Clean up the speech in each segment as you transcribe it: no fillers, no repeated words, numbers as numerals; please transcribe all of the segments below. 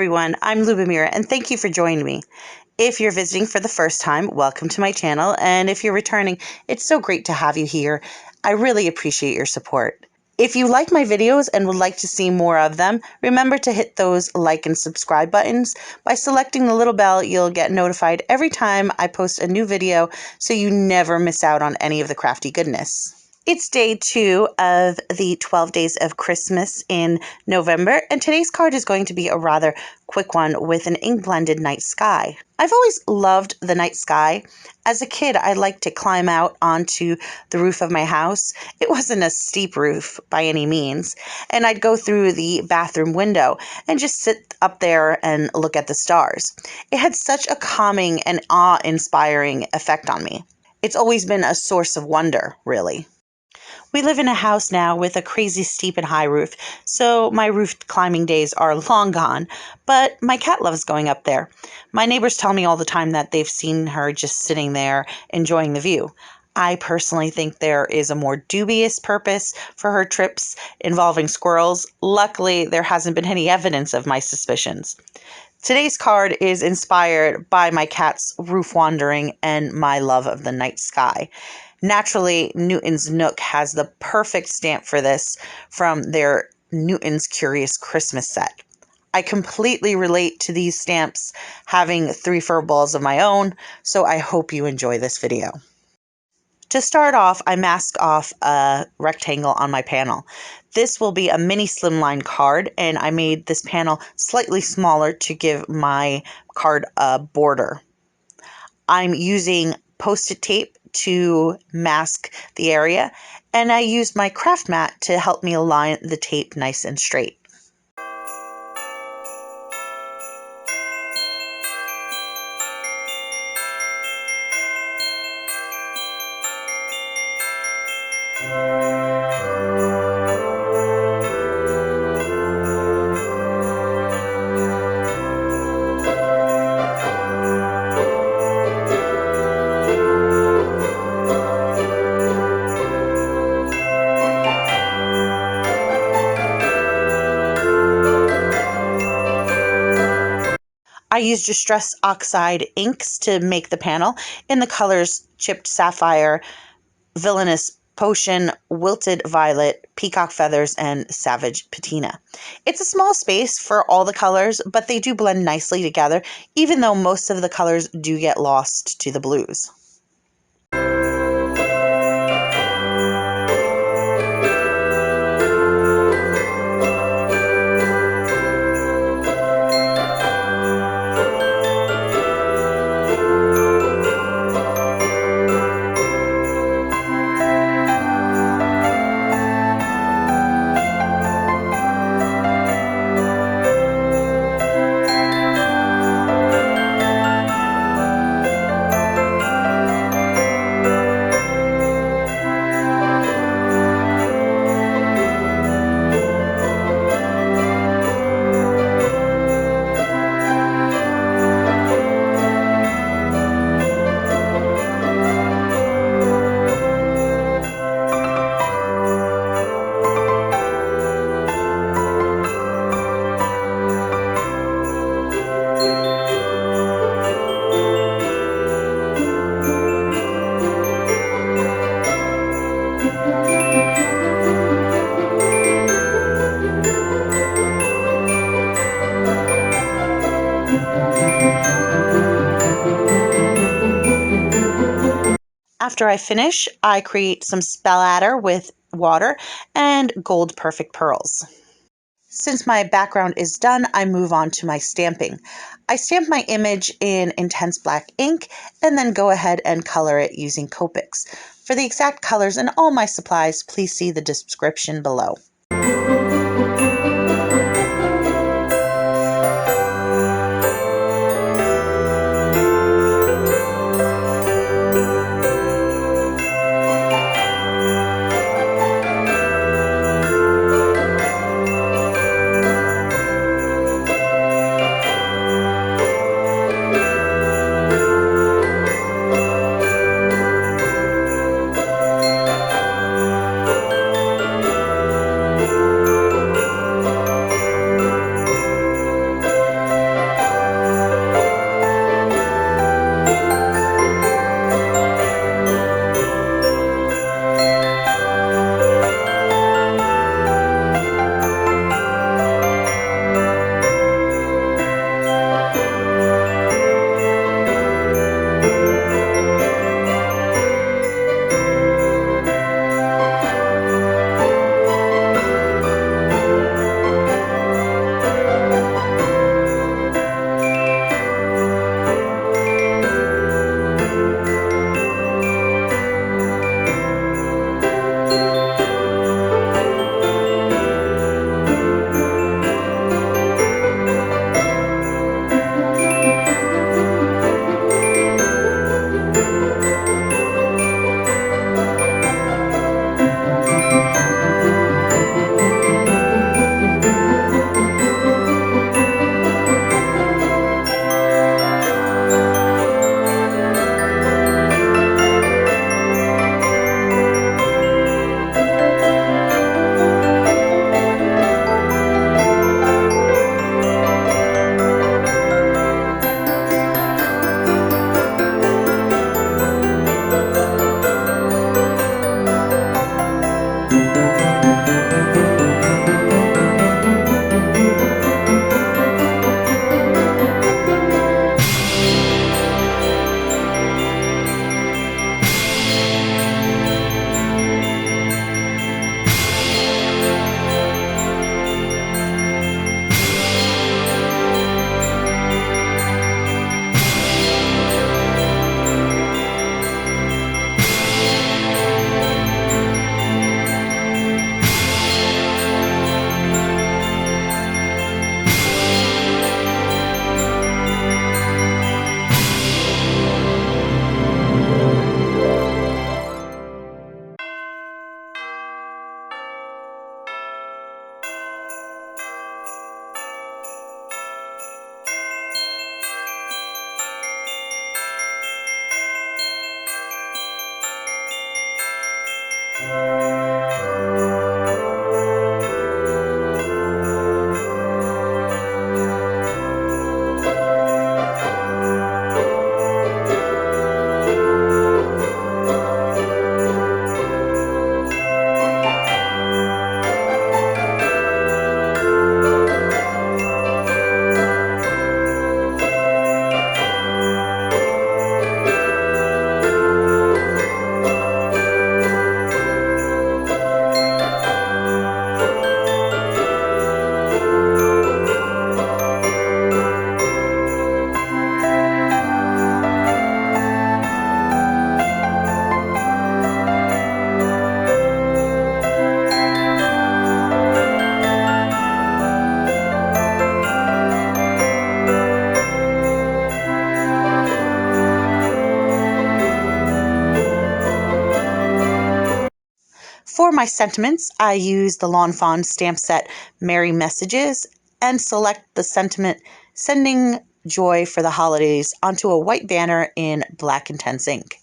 everyone, I'm Lubomira and thank you for joining me. If you're visiting for the first time, welcome to my channel, and if you're returning, it's so great to have you here. I really appreciate your support. If you like my videos and would like to see more of them, remember to hit those like and subscribe buttons. By selecting the little bell, you'll get notified every time I post a new video so you never miss out on any of the crafty goodness. It's day 2 of the 12 days of Christmas in November, and today's card is going to be a rather quick one with an ink-blended night sky. I've always loved the night sky. As a kid, I liked to climb out onto the roof of my house. It wasn't a steep roof by any means, and I'd go through the bathroom window and just sit up there and look at the stars. It had such a calming and awe-inspiring effect on me. It's always been a source of wonder, really. We live in a house now with a crazy steep and high roof, so my roof climbing days are long gone, but my cat loves going up there. My neighbors tell me all the time that they've seen her just sitting there enjoying the view. I personally think there is a more dubious purpose for her trips involving squirrels. Luckily, there hasn't been any evidence of my suspicions. Today's card is inspired by my cat's roof wandering and my love of the night sky. Naturally, Newton's Nook has the perfect stamp for this from their Newton's Curious Christmas set. I completely relate to these stamps, having 3 fur balls of my own, so I hope you enjoy this video. To start off, I mask off a rectangle on my panel. This will be a mini slimline card, and I made this panel slightly smaller to give my card a border. I'm using Post-it tape to mask the area, and I used my craft mat to help me align the tape nice and straight. I used Distress Oxide inks to make the panel in the colors Chipped Sapphire, Villainous Potion, Wilted Violet, Peacock Feathers, and Savage Patina. It's a small space for all the colors, but they do blend nicely together, even though most of the colors do get lost to the blues. After I finish, I create some splatter with water and gold perfect pearls. Since my background is done, I move on to my stamping. I stamp my image in intense black ink and then go ahead and color it using Copics. For the exact colors and all my supplies, please see the description below. For my sentiments, I use the Lawn Fawn stamp set Merry Messages and select the sentiment Sending Joy for the Holidays onto a white banner in black intense ink.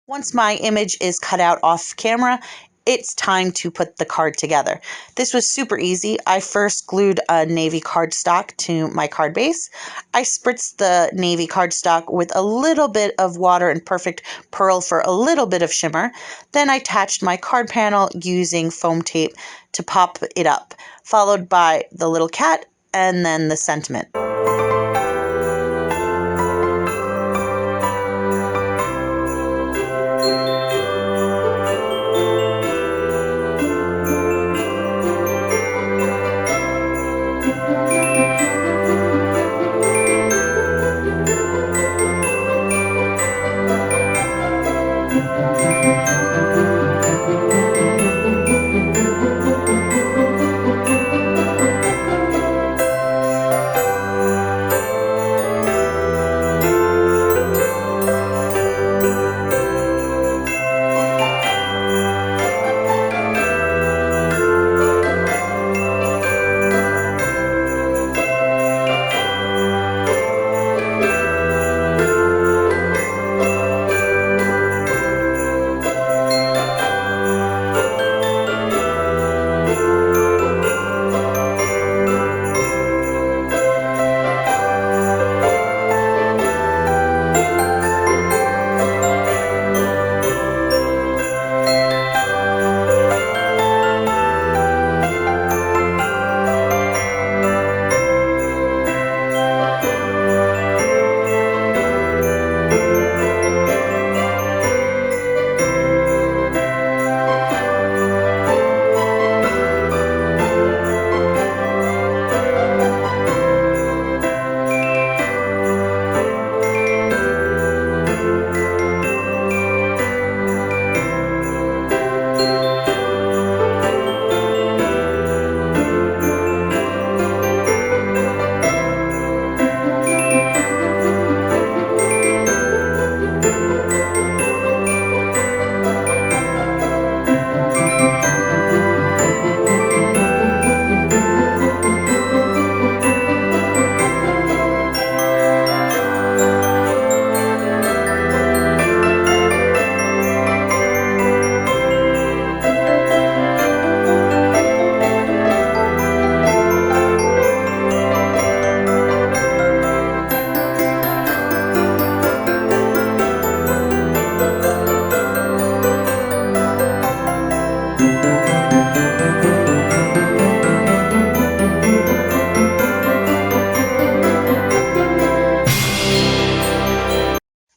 Once my image is cut out off camera, it's time to put the card together. This was super easy. I first glued a navy cardstock to my card base. I spritzed the navy cardstock with a little bit of water and perfect pearl for a little bit of shimmer. Then I attached my card panel using foam tape to pop it up, followed by the little cat and then the sentiment.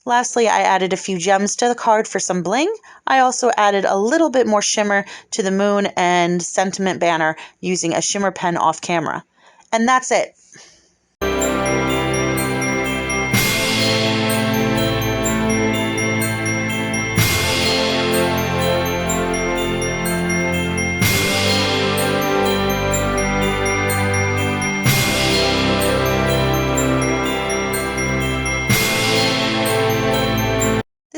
Lastly, I added a few gems to the card for some bling. I also added a little bit more shimmer to the moon and sentiment banner using a shimmer pen off camera. And that's it.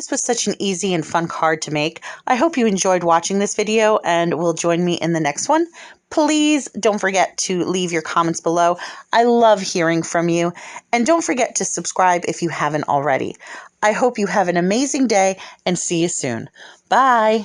This was such an easy and fun card to make. I hope you enjoyed watching this video and will join me in the next one. Please don't forget to leave your comments below. I love hearing from you. And don't forget to subscribe if you haven't already. I hope you have an amazing day and see you soon. Bye.